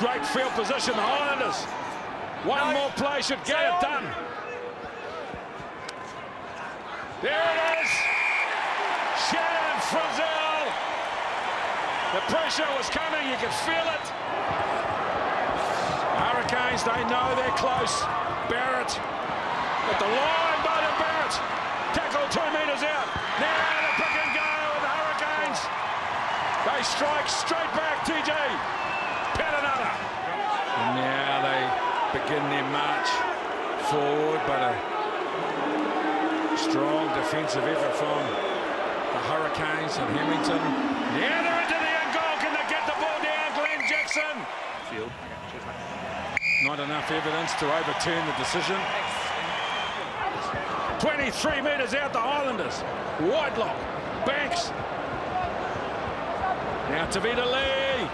Great field position, the Highlanders. One more play should get it done. There it is. Shannon Frizzell. The pressure was coming, you could feel it. Hurricanes, they know they're close. Barrett at the line, Bowden Barrett. Tackle 2 metres out. Now the pick and go with the Hurricanes. They strike straight back, TJ. Another. And now they begin their march forward, but a strong defensive effort from the Hurricanes and Hamilton. Yeah, they're into the end goal. Can they get the ball down, Glenn Jackson? Field. Not enough evidence to overturn the decision. 23 metres out, the Highlanders. Wide lock. Banks. Now Tavita Lee.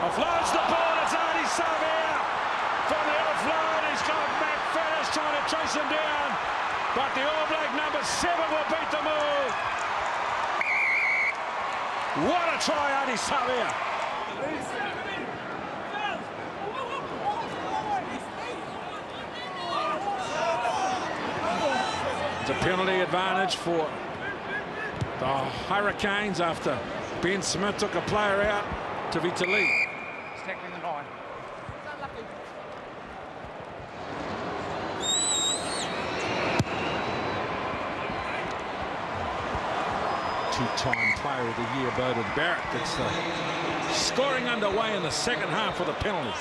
Offloads the ball, it's Adi Savia. From the offload, he's got McFadden trying to chase him down. But the All Black number 7 will beat them all. What a try, Adi Savia. It's a penalty advantage for the Hurricanes after Ben Smith took a player out. Tavita Lee. Tackling the 9. Two-time player of the year, Bowden Barrett. That's the scoring underway in the second half for the penalties.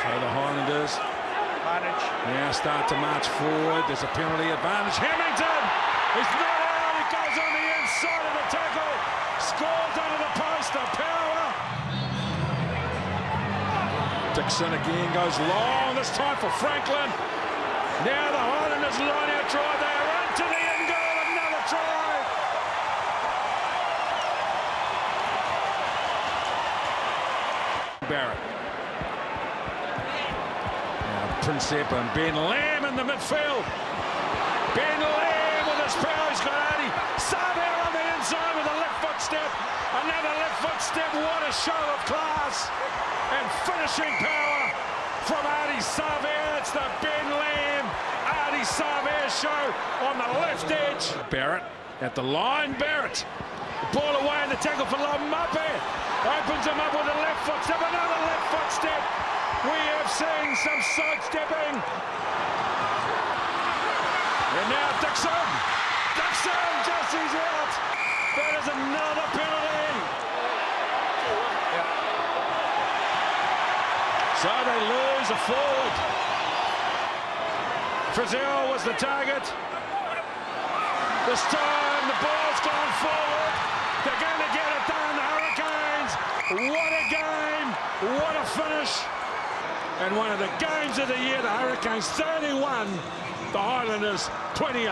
So the Highlanders now start to march forward. There's a penalty advantage. Hamilton! He's not out. He goes on the inside of the tackle. Scores under the post. The power. Dixon again goes long. This time for Franklin. Now the Highlanders line out try. They are into the end goal. Another try. Barrett. Now Princep and Ben Lamb in the midfield. Ben Lamb with his power. He's got Adi Savia on the inside with a left foot step. Another left foot step. What a show of class and finishing power from Adi Savia. It's the Ben Lamb, Adi Savia show on the left edge. Barrett at the line. Barrett. The ball away in the tackle for Lamape. Opens him up with a left foot step. Another left foot step. We have seen some sidestepping. And now Dixon. Dixon just is out. That is another penalty. So they lose a forward. Frizzell was the target. This time the ball's gone forward. They're going to get it done, the Hurricanes. What a game. What a finish. And one of the games of the year, the Hurricanes 31, the Highlanders 28.